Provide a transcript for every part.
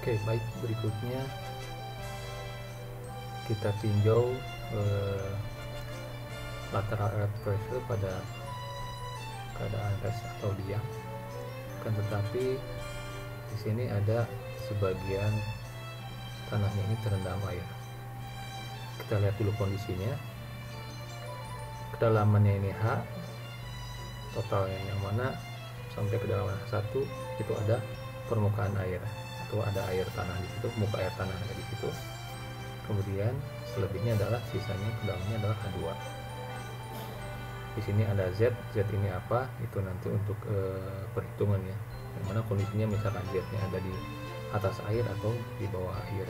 Oke, baik, berikutnya kita tinjau lateral earth pressure pada keadaan rest atau diam. Kan tetapi di sini ada sebagian tanahnya ini terendam air. Kita lihat dulu kondisinya. Kedalamannya ini H, totalnya yang mana sampai kedalaman H1 itu ada permukaan air atau ada air tanah di situ, muka air tanah ada di situ. Kemudian selebihnya adalah sisanya kedalamannya adalah H2. Di sini ada Z, Z ini apa? Itu nanti untuk perhitungan ya. Yang mana kondisinya misalkan Z-nya ada di atas air atau di bawah air.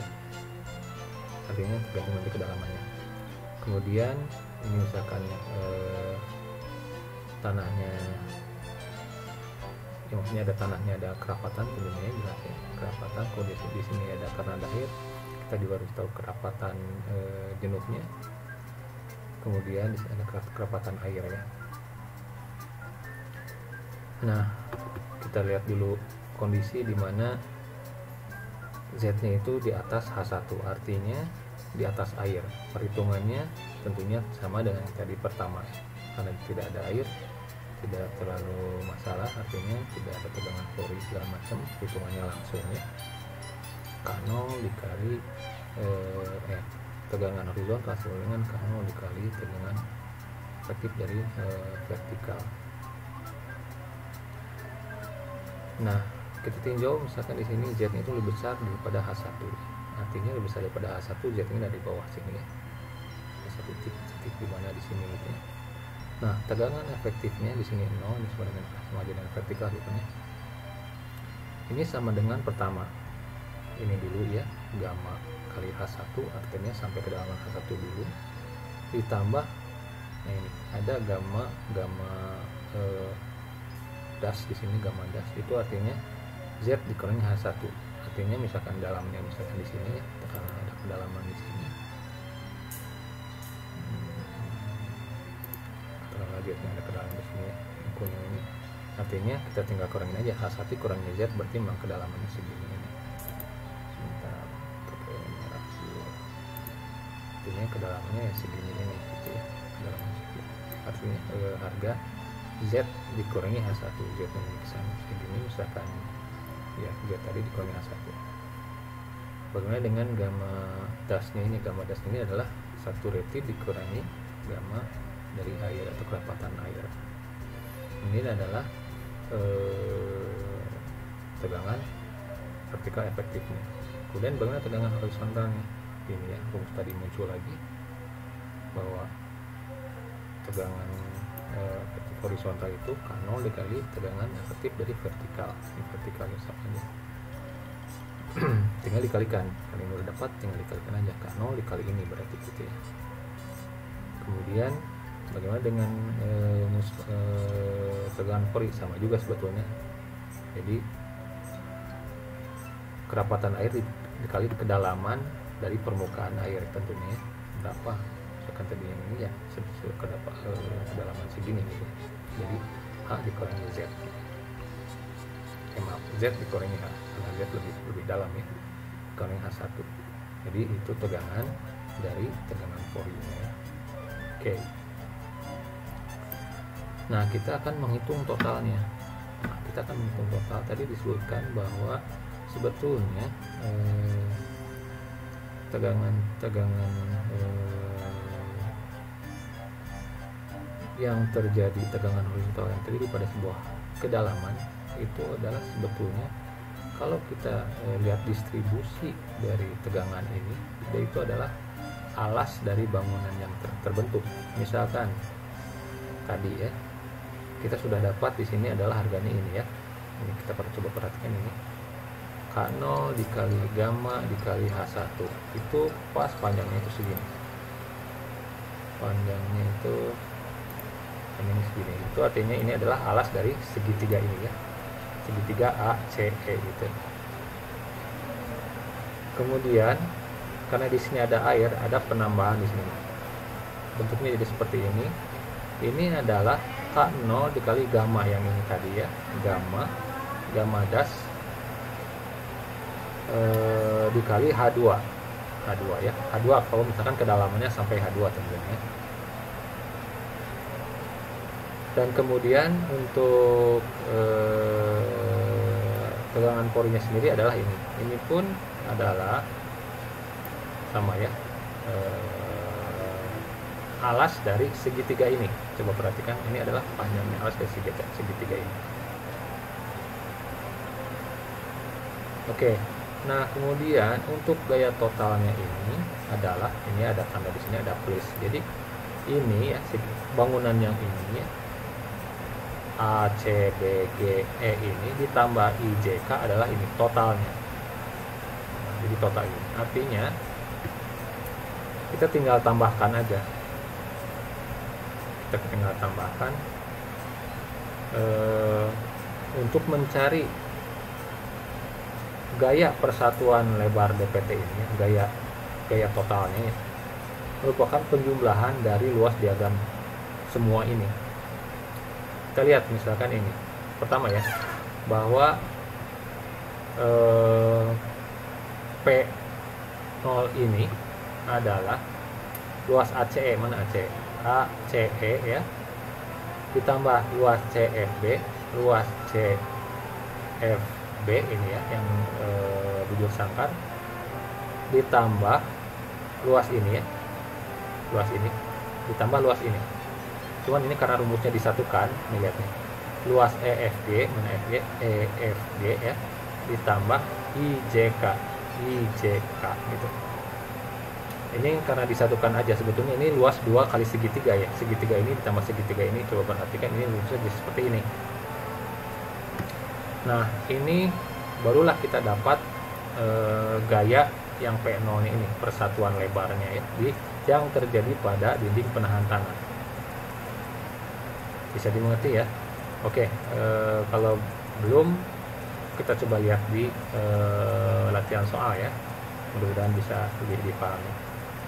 Artinya tergantung nanti kedalamannya. Kemudian ini misalkan tanahnya, ya maksudnya ada tanahnya, ada kerapatan tentunya jelas ya, kerapatan. Kalau di sini ada karena ada air, kita juga harus tahu kerapatan jenuhnya. Kemudian di sini ada kerapatan air ya. Nah, kita lihat dulu kondisi di mana Z-nya itu di atas H1, artinya di atas air. Perhitungannya tentunya sama dengan yang tadi pertama, karena tidak ada air, tidak terlalu masalah, artinya tidak ada tegangan pori segala macam, hitungannya langsung ya. K0 dikali tegangan horizontal sama dengan K0 dikali tegangan efektif dari vertikal. Nah, kita tinjau misalkan di sini Z itu lebih besar daripada H1, artinya lebih besar daripada H1, Z ini ada di bawah sini ya, ada satu titik di mana di sini gitu ya. Nah, tegangan efektifnya di sini 0, ini sama dengan vertikal rupanya. Ini sama dengan pertama. Ini dulu ya, gamma kali H1, artinya sampai kedalaman H1 dulu. Ditambah, nah ini ada gamma dash di sini, gamma dash itu artinya Z dikurangi H1. Artinya misalkan dalamnya misalkan di sini ya, karena ada kedalaman di sini. Z-nya ada kedalaman di sini ya, kuning ini. Artinya kita tinggal kurangin aja H1 kurangi Z, berarti memang kedalamannya segini ini. Sebentar, pakai merah dulu. Artinya kedalamannya ya segini ini gitu ya, kedalaman segini. Artinya harga Z dikurangi H1, Z ini kesana segini misalkan ya, Z tadi dikurangi H1. Bagaimana dengan gamma dasnya ini? Gamma das ini adalah satu retif dikurangi gamma dari air atau kerapatan air. Ini adalah tegangan vertikal efektifnya. Kemudian bagaimana tegangan horizontalnya? Ini ya, rumus tadi muncul lagi bahwa tegangan efektif horizontal itu K0 dikali tegangan efektif dari vertikal. Ini vertikalnya sama aja. Tinggal dikalikan, kalau ini udah dapat tinggal dikalikan aja, K0 dikali ini berarti gitu ya. Kemudian bagaimana dengan tegangan pori? Sama juga sebetulnya. Jadi kerapatan air dikali kedalaman dari permukaan air tentunya berapa, misalkan tadi yang ini ya kedalaman segini gitu. Jadi H dikurangi Z, maaf, Z dikurangi H karena Z lebih dalam ya, dikurangi H1. Jadi itu tegangan dari tegangan porinya ya. Oke. Nah, kita akan menghitung totalnya. Nah, kita akan menghitung total. Tadi disebutkan bahwa sebetulnya tegangan yang terjadi, tegangan horizontal yang terjadi pada sebuah kedalaman itu adalah sebetulnya kalau kita lihat distribusi dari tegangan ini, itu adalah alas dari bangunan yang terbentuk. Misalkan tadi ya, kita sudah dapat di sini adalah harganya ini ya. Ini kita coba perhatikan ini. K0 dikali gamma dikali H1 itu pas panjangnya itu segini. Panjangnya itu ini segini. Itu artinya ini adalah alas dari segitiga ini ya. Segitiga ACE gitu. Kemudian karena di sini ada air, ada penambahan di sini. Bentuknya jadi seperti ini. Ini adalah K0 dikali gamma yang ini tadi ya, gamma das dikali H2 ya, H2 kalau misalkan kedalamannya sampai H2 tentunya. Dan kemudian untuk tegangan porinya sendiri adalah ini pun adalah sama ya, alas dari segitiga ini. Coba perhatikan, ini adalah panjangnya alas dari segitiga ini. Oke, nah kemudian untuk gaya totalnya ini adalah, ini ada tanda di sini, ada plus. Jadi ini ya, bangunan yang ini ya, A, C, B, G, E ini ditambah I, J, K adalah ini totalnya. Nah, jadi total ini artinya kita tinggal tambahkan aja. Kita tinggal tambahkan untuk mencari gaya persatuan lebar DPT ini, gaya totalnya ya, merupakan penjumlahan dari luas diagram semua ini. Kita lihat misalkan ini pertama ya, bahwa P0 ini adalah luas ACE, mana ACE? ACE ya, ditambah luas CFB, luas CFB ini ya, yang bujur sangkar, ditambah luas ini ya, luas ini, ditambah luas ini. Cuman ini karena rumusnya disatukan, nih lihat nih, luas EFG, mana FG? EFG ya, ditambah IJK gitu. Ini karena disatukan aja, sebetulnya ini luas 2 kali segitiga ya, segitiga ini ditambah segitiga ini. Coba perhatikan, ini rumusnya seperti ini. Nah ini barulah kita dapat gaya yang P0 ini, persatuan lebarnya ya, yang terjadi pada dinding penahan tanah. Bisa dimengerti ya? Oke, kalau belum, kita coba lihat di latihan soal ya, mudah-mudahan bisa lebih dipahami.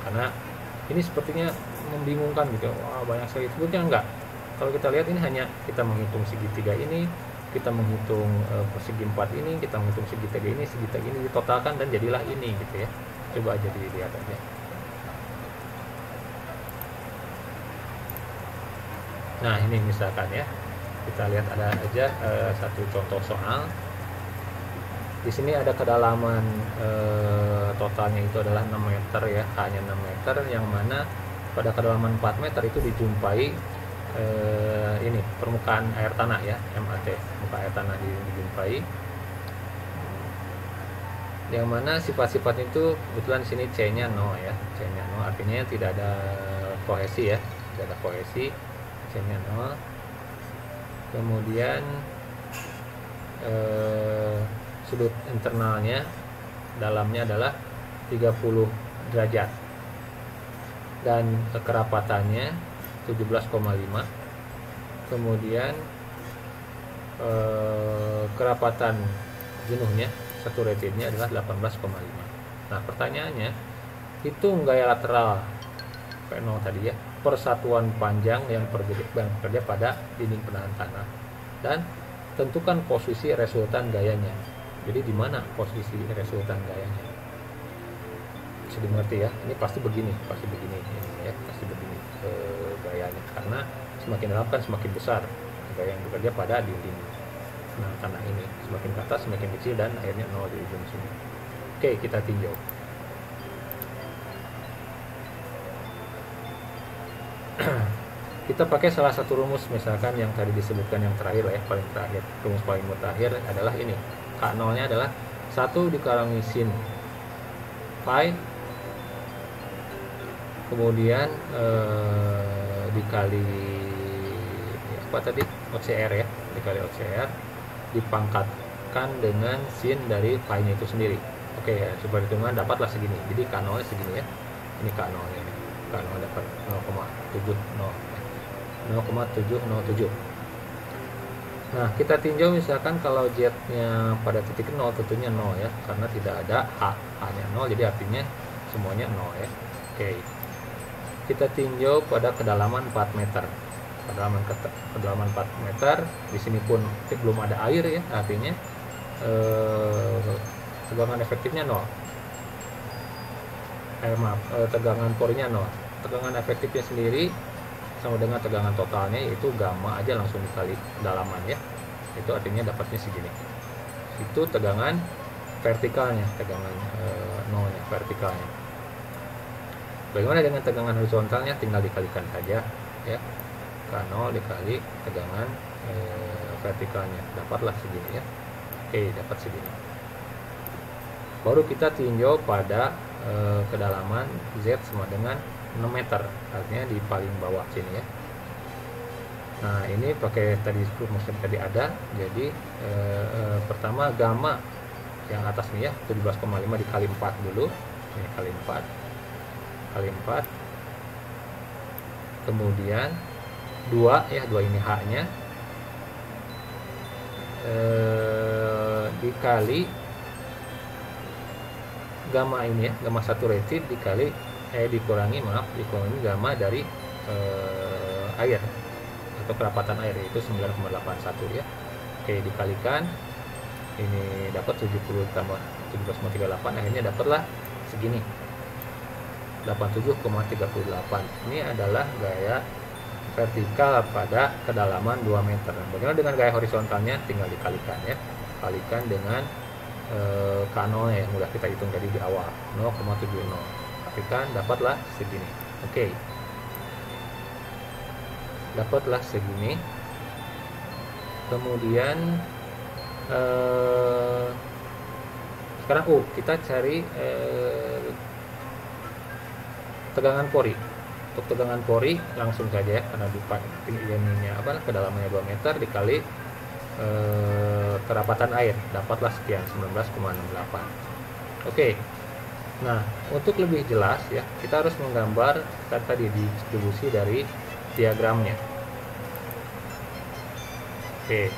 Karena ini sepertinya membingungkan gitu, wah banyak sekali. Sebetulnya enggak. Kalau kita lihat ini hanya kita menghitung segitiga ini, kita menghitung persegi 4 ini, kita menghitung segitiga ini ditotalkan dan jadilah ini gitu ya. Coba aja dilihat aja. Nah ini misalkan ya, kita lihat ada aja satu contoh soal. Di sini ada kedalaman totalnya itu adalah 6 meter ya, hanya 6 meter, yang mana pada kedalaman 4 meter itu dijumpai ini permukaan air tanah ya, MAT, muka air tanah dijumpai. Yang mana sifat-sifat itu kebetulan di sini C-nya 0 ya, C-nya 0 artinya tidak ada kohesi ya, tidak ada kohesi, C-nya 0. Kemudian sudut internalnya dalamnya adalah 30 derajat dan kerapatannya 17,5. Kemudian kerapatan jenuhnya saturatednya adalah 18,5. Nah pertanyaannya, hitung gaya lateral P0 tadi ya, persatuan panjang yang bekerja pada dinding penahan tanah, dan tentukan posisi resultan gayanya. Jadi di mana posisi resultan gayanya? Bisa dimengerti ya? Ini pasti begini ini ya, pasti begini gayanya, karena semakin dalam kan semakin besar gaya yang bekerja pada dinding penahan tanah ini, semakin ke atas semakin kecil, dan akhirnya 0 di ujung sini. Oke, kita tinjau. Kita pakai salah satu rumus, misalkan yang tadi disebutkan yang terakhir ya, paling terakhir, rumus paling terakhir adalah ini, K0 nya adalah 1 dikurangi sin pi, kemudian dikali apa tadi, OCR ya, dikali OCR dipangkatkan dengan sin dari pi nya itu sendiri. Oke ya, coba hitungan dapatlah segini. Jadi K0 nya segini ya, ini K0 nya ini. K0 dapat 0,707. Nah kita tinjau misalkan kalau Z-nya pada titik 0 tentunya 0 ya, karena tidak ada H-nya 0, jadi artinya semuanya 0 ya. Oke, kita tinjau pada kedalaman 4 meter. Kedalaman 4 meter, di sini pun belum ada air ya, artinya tegangan efektifnya 0. Tegangan porinya 0. Tegangan efektifnya sendiri sama dengan tegangan totalnya, yaitu gamma aja langsung dikali kedalaman ya. Itu artinya dapatnya segini. Itu tegangan vertikalnya, tegangan nolnya vertikalnya. Bagaimana dengan tegangan horizontalnya? Tinggal dikalikan saja ya. K0 dikali tegangan vertikalnya, dapatlah segini ya. Oke, dapat segini. Baru kita tinjau pada kedalaman Z sama dengan 6 meter, artinya di paling bawah sini ya. Nah, ini pakai tadi rumus yang tadi ada. Jadi pertama gamma yang atas nih ya, 17,5 dikali 4 dulu. Ini kali 4. Kali 4. Kemudian 2 ya, 2 ini H-nya. Dikali gamma ini ya, gamma saturated dikurangi gamma dari air atau kerapatan air, yaitu 9,81 ya. Oke, dikalikan ini dapat 70 tambah 17,38, akhirnya dapatlah segini, 87,38. Ini adalah gaya vertikal pada kedalaman 2 meter. Bagaimana dengan gaya horizontalnya? Tinggal dikalikan ya, kalikan dengan K0 yang sudah kita hitung tadi di awal, 0,70. Kalikan, dapatlah segini. Oke, dapatlah segini. Kemudian sekarang kita cari tegangan pori. Untuk tegangan pori langsung saja ya, karena ininya kedalamannya 2 meter dikali kerapatan air, dapatlah sekian, 19,68. Oke. Nah, untuk lebih jelas ya, kita harus menggambar tadi distribusi dari diagramnya. Oke.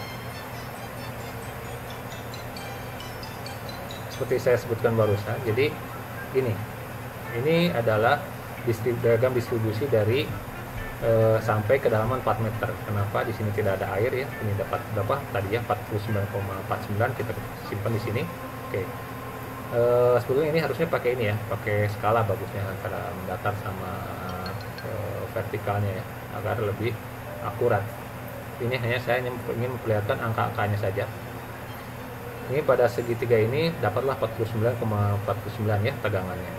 Seperti saya sebutkan barusan, jadi ini adalah diagram distribusi dari sampai kedalaman 4 meter. Kenapa di sini tidak ada air ya? Ini dapat berapa tadi ya? 49,49, kita simpan di sini. Oke. Sebetulnya ini harusnya pakai ini ya, pakai skala bagusnya antara mendatar sama vertikalnya ya, agar lebih akurat. Ini hanya saya ingin memperlihatkan angka-angkanya saja. Ini pada segitiga ini dapatlah 49,49 ya tegangannya.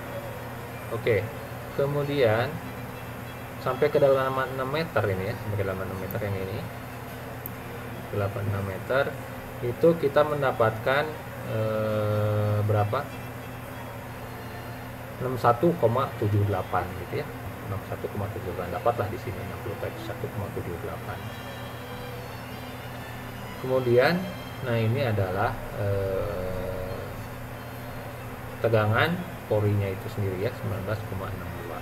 Oke. Kemudian sampai kedalaman 6 meter ini ya, sampai kedalaman 6 meter yang ini, kedalaman 6 meter itu kita mendapatkan berapa? 61,78 gitu ya. 61,78 dapatlah di sini, 61,78. Kemudian nah ini adalah tegangan porinya itu sendiri ya, 19,62.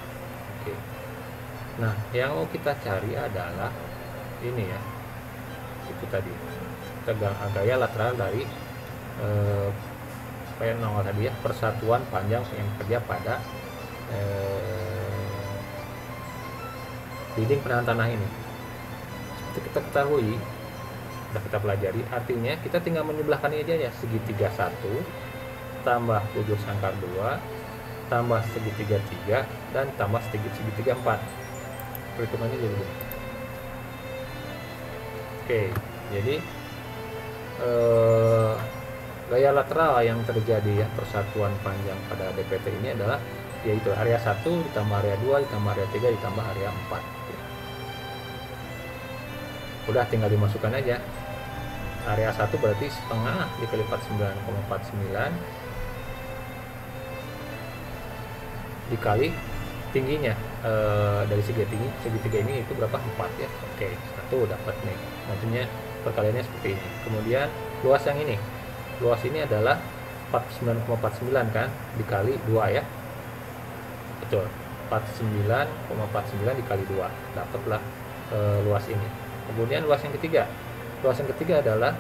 Oke. Nah, yang mau kita cari adalah ini ya, itu tadi gaya lateral dari nol tadi ya, persatuan panjang yang bekerja pada dinding penahan tanah ini. Seperti kita ketahui, sudah kita pelajari, artinya kita tinggal menyebelahkan ini aja ya, segitiga 1 tambah ujung sangkar 2 tambah segitiga 3 dan tambah segitiga 4. Perhitungannya jadi begini. Oke, jadi gaya lateral yang terjadi ya, persatuan panjang pada DPT ini adalah yaitu area 1 ditambah area 2 ditambah area 3 ditambah area 4 ya. Udah tinggal dimasukkan aja. Area 1 berarti setengah dikali 49,49 dikali tingginya dari segitiga ini itu berapa? 4 ya. Oke, 1 dapat nih. Maksudnya perkaliannya seperti ini. Kemudian luas yang ini. Luas ini adalah 49,49 kan dikali 2 ya. Betul. 49,49 dikali 2. Dapatlah luas ini. Kemudian luas yang ketiga. Luas yang ketiga adalah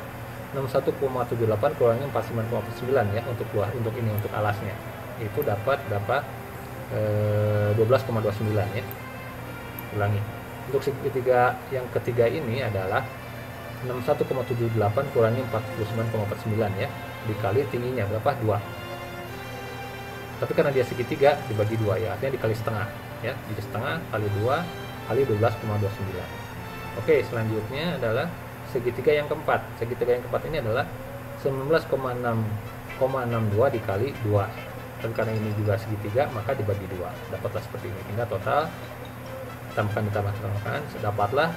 61,78 kurangnya 49,49 ya, untuk luas, untuk ini, untuk alasnya. Itu dapat berapa? 12,29 ya. Ulangi. Untuk segitiga yang ketiga ini adalah 61,78 kurangi 49,49 ya. dikali tingginya berapa? 2. Tapi karena dia segitiga dibagi 2 ya, artinya dikali setengah ya. Jadi setengah kali 2 kali 12,29. Oke, selanjutnya adalah segitiga yang keempat. Segitiga yang keempat ini adalah 19,62 dikali 2. Dan karena ini juga segitiga, maka dibagi 2. Dapatlah seperti ini. Hingga total ditambahkan, dapatlah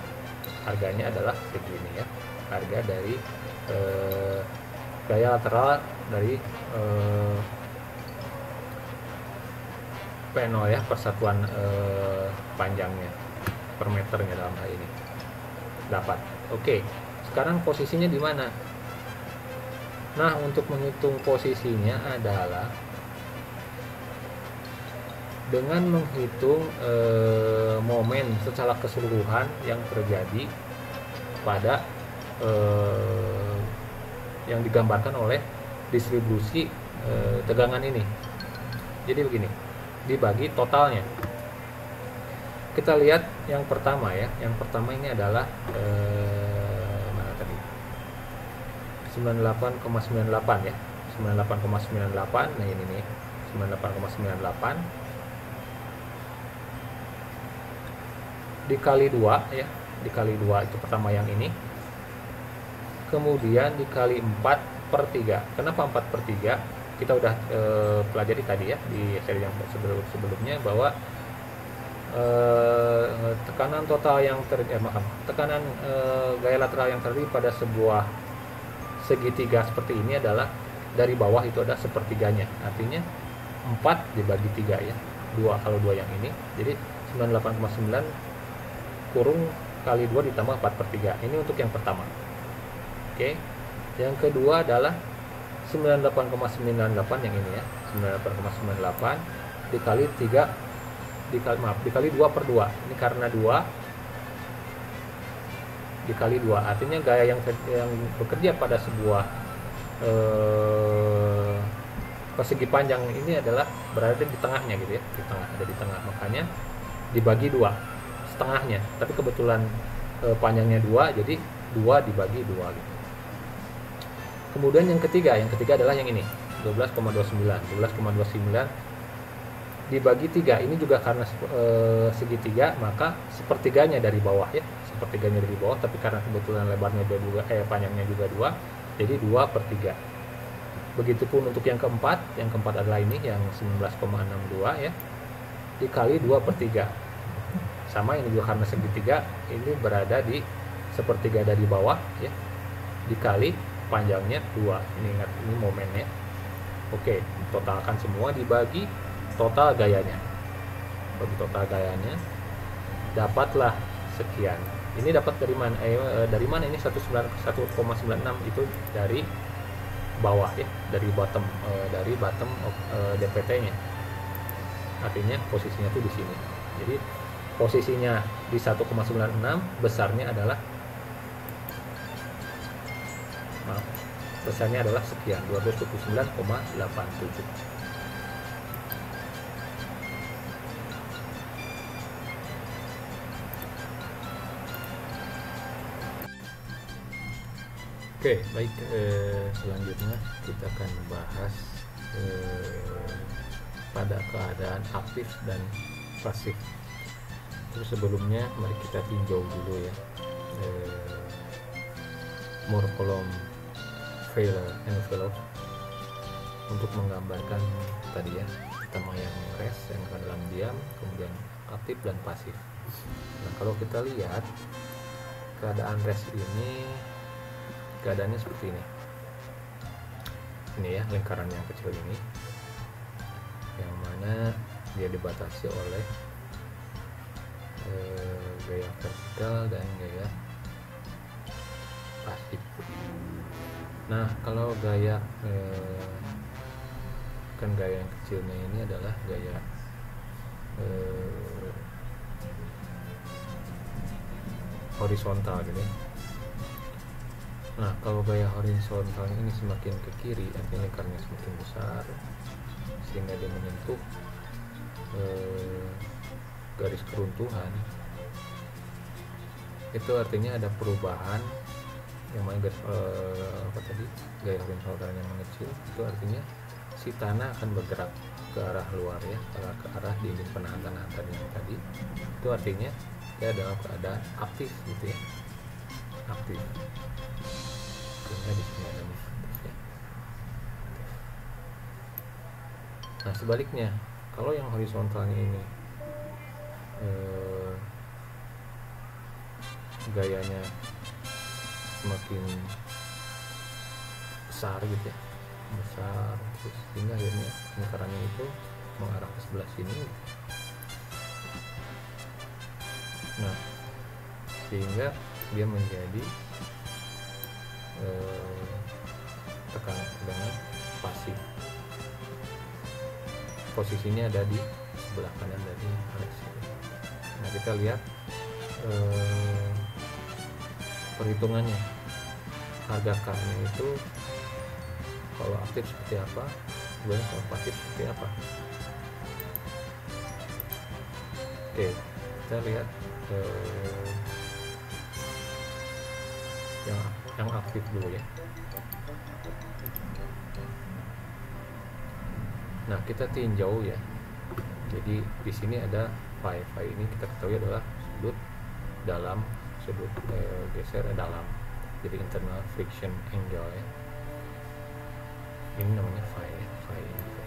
harganya adalah segini ya. Harga dari gaya lateral dari P0 ya, persatuan panjangnya per meternya dalam hal ini. Dapat. Oke, sekarang posisinya di mana? Nah, untuk menghitung posisinya adalah dengan menghitung momen secara keseluruhan yang terjadi pada yang digambarkan oleh distribusi tegangan ini. Jadi begini, dibagi totalnya. Kita lihat yang pertama ya. Yang pertama ini adalah mana tadi? 98,98 ya. 98,98. Nah ini nih, 98,98 dikali 2 ya. Dikali 2 itu pertama yang ini. Kemudian dikali 4/3. Kenapa 4/3? Kita udah pelajari tadi ya di seri yang sebelumnya bahwa tekanan total yang tekanan gaya lateral yang terjadi pada sebuah segitiga seperti ini adalah dari bawah itu ada sepertiganya, artinya 4 dibagi 3 ya, 2 kalau 2 yang ini, jadi 98,9 kurung kali 2 ditambah 4/3. Ini untuk yang pertama. Oke, yang kedua adalah 98,98 yang ini ya, 98,98 dikali 3 dikali 2/2. Ini karena 2 dikali 2, artinya gaya yang bekerja pada sebuah persegi panjang ini adalah berada di tengahnya gitu ya, di tengah, ada di tengah, makanya dibagi 2 setengahnya, tapi kebetulan panjangnya 2, jadi 2 dibagi 2 gitu. Kemudian yang ketiga adalah yang ini 12,29 dibagi 3. Ini juga karena segitiga, maka sepertiganya dari bawah ya, sepertiganya dari bawah, tapi karena kebetulan lebarnya juga panjangnya juga 2, jadi 2/3. Begitupun untuk yang keempat adalah ini yang 19,62 ya, dikali 2/3. Sama, ini juga karena segitiga, ini berada di sepertiga dari bawah ya, dikali panjangnya 2. Ini ingat, ini momennya. Oke, totalkan semua dibagi total gayanya. Bagi total gayanya dapatlah sekian. Ini dapat dari mana? Dari mana ini 1,96 itu dari bawah ya, dari bottom DPT-nya. Artinya posisinya tuh di sini. Jadi posisinya di 1,96, besarnya adalah sekian, 229,87. Oke, baik, selanjutnya kita akan membahas pada keadaan aktif dan pasif. Terus sebelumnya mari kita tinjau dulu ya Moore column failure envelope untuk menggambarkan tadi ya, pertama yang rest, yang dalam diam, kemudian aktif dan pasif. Nah, kalau kita lihat keadaan rest ini, keadaannya seperti ini. Ini ya, lingkaran yang kecil ini, yang mana dia dibatasi oleh gaya vertikal dan gaya pasif. Nah, kalau gaya kan gaya yang kecilnya ini adalah gaya horizontal gitu ya. Nah, kalau gaya horizontal ini semakin ke kiri, artinya lingkarnya semakin besar sehingga dia menyentuh garis keruntuhan. Itu artinya ada perubahan yang mana garis apa tadi, gaya horizontal yang mengecil, itu artinya si tanah akan bergerak ke arah luar ya, ke arah dinding penahan-penahan yang tadi. Itu artinya dia dalam keadaan aktif gitu ya, aktif. Sehingga di sini ada aktif ya. Nah sebaliknya, kalau yang horizontalnya ini gayanya semakin besar gitu ya, besar, terus sehingga akhirnya lingkarannya itu mengarah ke sebelah sini. Nah sehingga dia menjadi tekanan dengan pasif. Posisinya ada di sebelah kanan dari Alex. Nah kita lihat perhitungannya, harga K-nya itu kalau aktif seperti apa, kemudian kalau pasif seperti apa. Oke, kita lihat yang aktif dulu ya. Nah kita tinjau ya, jadi di sini ada phi ini kita ketahui adalah sudut dalam, sudut geser dalam, jadi internal friction angle ya. Ini namanya phi ya. Phi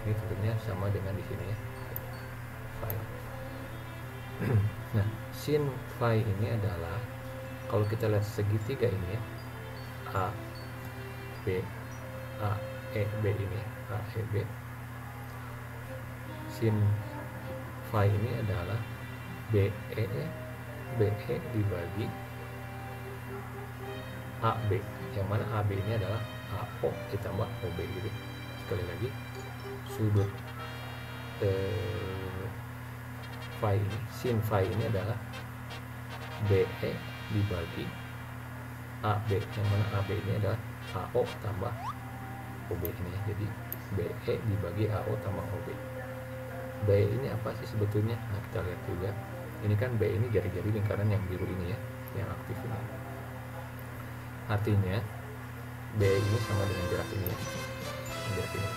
ini tentunya sama dengan di sini ya, phi. Nah sin phi ini adalah, kalau kita lihat segitiga ini ya, A B A E B ini, A E B, sin phi ini adalah BE dibagi AB, yang mana AB ini adalah AO ditambah OB gitu. Sekali lagi, sudut phi ini, sin phi ini adalah BE dibagi AB, yang mana AB ini adalah AO tambah OB ini ya. Jadi BE dibagi AO tambah OB. B ini apa sih sebetulnya? Nah kita lihat juga, ini kan B ini jari-jari lingkaran yang biru ini ya, yang aktif ini. Artinya B ini sama dengan jarak ini ya, jarak ini.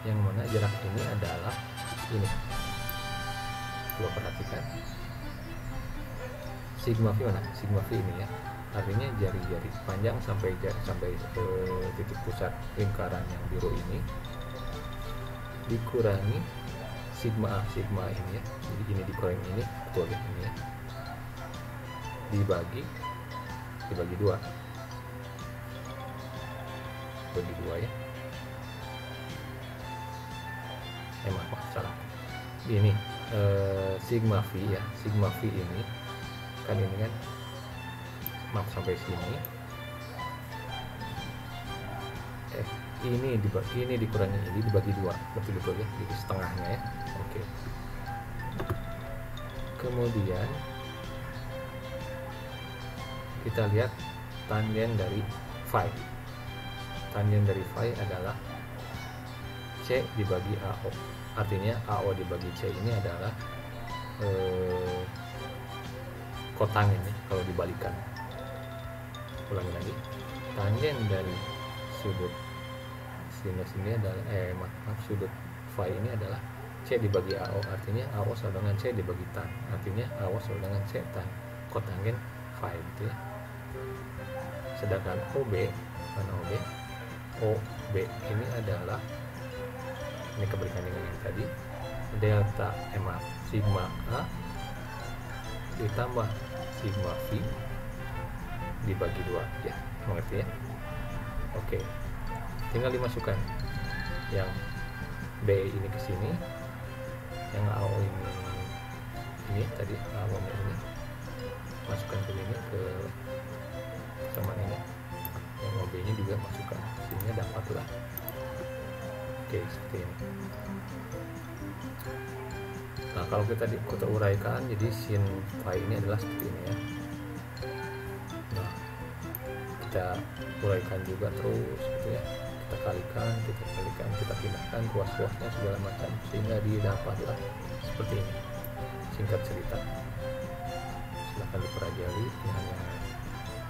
Yang mana jarak ini adalah ini. Coba perhatikan, sigma V mana? Sigma V ini ya. Artinya jari-jari panjang sampai titik pusat lingkaran yang biru ini dikurangi sigma ini ya. Jadi ini dikurangi ini, betul ya, ini ya, dibagi 2 ya. Maaf salah. Ini sigma V ya, sigma V ini kan maaf sampai sini. Ini dikurangi ini dibagi 2, betul ya, jadi setengahnya ya. Oke. Kemudian kita lihat tangen dari phi. Tangen dari phi adalah C dibagi AO. Artinya AO dibagi C ini adalah kotangen ya, kalau dibalikan. Ulangi lagi. Tangen dari sudut sini adalah sudut phi ini adalah C dibagi AO, artinya AO sama dengan C dibagi tan, artinya AO sama dengan C tan, kotangen phi gitu ya. Sedangkan OB, mana OB ini adalah, ini kebalikan dengan yang tadi, delta sigma A ditambah sigma V dibagi 2 ya, mengerti ya? Oke, tinggal dimasukkan yang B ini ke sini, yang AO ini tadi AO ini masukkan ke sini, ke sama ini, yang OB nya juga masukkan sehingga dapatlah. Oke, seperti ini. Nah kalau kita uraikan, jadi sin phi ini adalah seperti ini ya. Nah kita uraikan juga terus gitu ya, kita kalikan, kita pindahkan ruas-ruasnya segala macam sehingga didapatlah seperti ini. Singkat cerita, silahkan dipelajari, ini hanya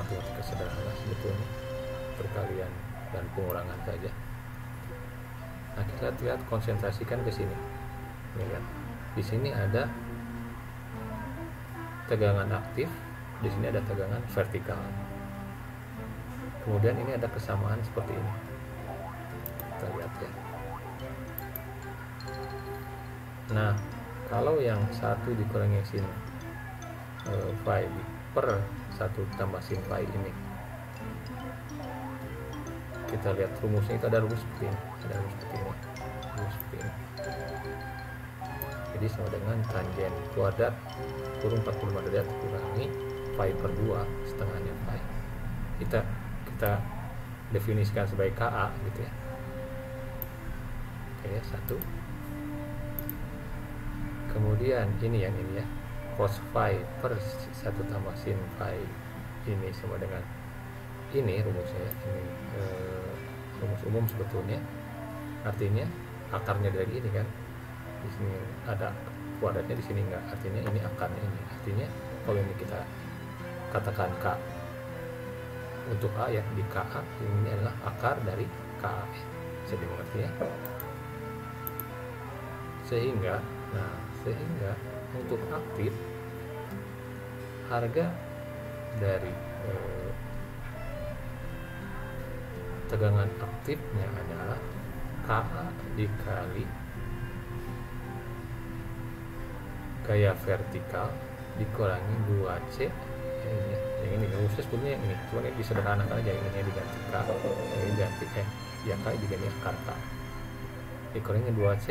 matematika sederhana sebetulnya, perkalian dan pengurangan saja. Nah, kita lihat konsentrasikan ke sini. Lihat, di sini ada tegangan aktif, di sini ada tegangan vertikal. Kemudian ini ada kesamaan seperti ini. Kita lihat ya. Nah, kalau yang 1 dikurangi sin phi per 1 tambah sin phi ini, kita lihat rumusnya itu ada rumus seperti ini, rumus seperti ini. Jadi sama dengan tangen kuadrat kurung 45 derajat kurangi phi per 2 setengahnya phi. Kita definisikan sebagai KA gitu ya. Oke, 1. Kemudian ini yang ini ya, cos phi per 1 tambah sin phi ini sama dengan ini rumusnya ya. Ini rumus umum sebetulnya. Artinya akarnya dari ini kan. Di sini ada kuadratnya, di sini enggak. Artinya ini akarnya ini. Artinya kalau ini kita katakan K untuk A ya, di KA ini adalah akar dari KA. Bisa dimengerti ya. Sehingga untuk aktif, harga dari tegangan aktifnya adalah KA dikali gaya vertikal dikurangi 2C yang ini rumusnya sebetulnya yang ini, cuma ini disederhanakan aja, ini diganti K, ini diganti ya K diganti akar K dikurangi 2C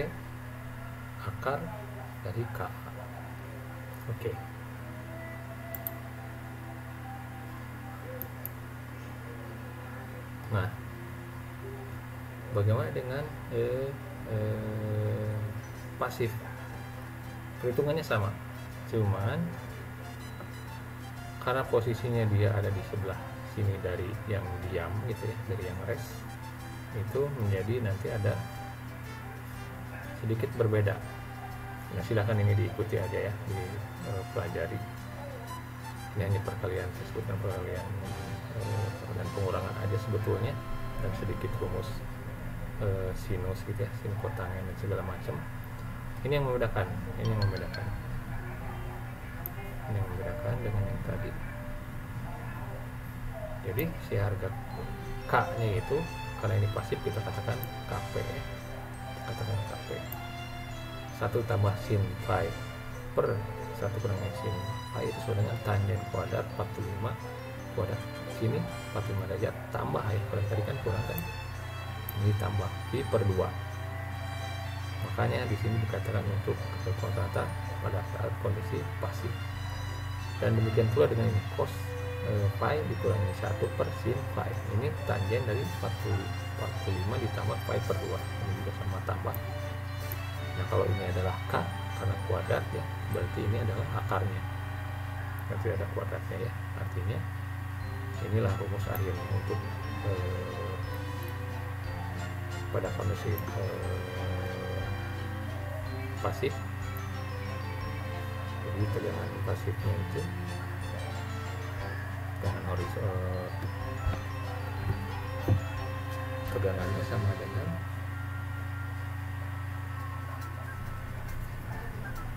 akar dari K. Oke. Nah, bagaimana dengan pasif? Perhitungannya sama, cuman karena posisinya dia ada di sebelah sini dari yang diam gitu ya, dari yang rest, itu menjadi nanti ada sedikit berbeda. Nah, silahkan ini diikuti aja ya, dipelajari. Ini hanya perkalian, saya sebutkan perkalian dan pengurangan aja sebetulnya, dan sedikit rumus sinus gitu ya, sin kotangen dan segala macam. Ini yang membedakan, ini yang membedakan dengan yang tadi. Jadi si harga K nya itu, karena ini pasif, kita katakan KP ya. Katakan KP 1 tambah sin phi per 1 kurangi sin phi itu sama dengan tangen kuadrat 45 kuadrat sini 45 derajat tambah ya, kalau tadi kan kurang kan, ini tambah pi per 2. Makanya di sini dikatakan untuk konstanta pada saat kondisi pasif. Dan demikian pula dengan ini, cos phi dikurangi 1 per sin phi, ini tangen dari 45 ditambah phi per 2, ini juga sama tambah. Nah, kalau ini adalah K karena kuadrat ya, berarti ini adalah akarnya, nanti ada kuadratnya ya. Artinya inilah rumus akhirnya untuk pada kondisi pasif. Jadi tegangan pasifnya itu tegangan horizontal, tegangannya sama dengan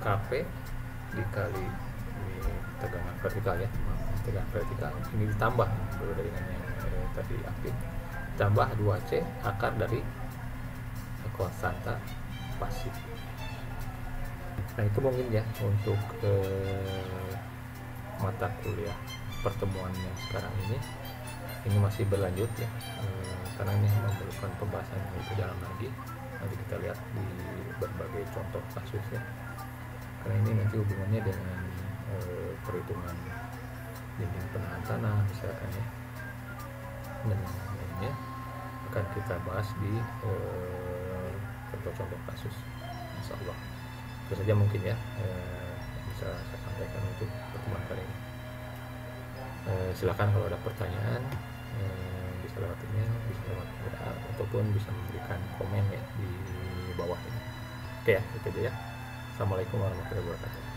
KP dikali ini tegangan vertikal ya, tegangan vertikal ini ditambah berbeda dengan yang tadi aktif, tambah 2C akar dari konstanta pasif. Nah, itu mungkin ya untuk mata kuliah pertemuan yang sekarang ini masih berlanjut ya, karena ini memerlukan pembahasan yang lebih dalam lagi. Nanti kita lihat di berbagai contoh kasusnya, karena ini nanti hubungannya dengan perhitungan dinding penahan tanah misalkan ya, dan lainnya akan kita bahas di contoh-contoh kasus, insya Allah. Itu saja mungkin ya bisa saya sampaikan untuk pertemuan kali ini. Silakan kalau ada pertanyaan bisa lewat email, bisa lewat WA, ataupun bisa memberikan komen ya di bawah ini. Oke ya, itu aja ya. Assalamualaikum warahmatullahi wabarakatuh.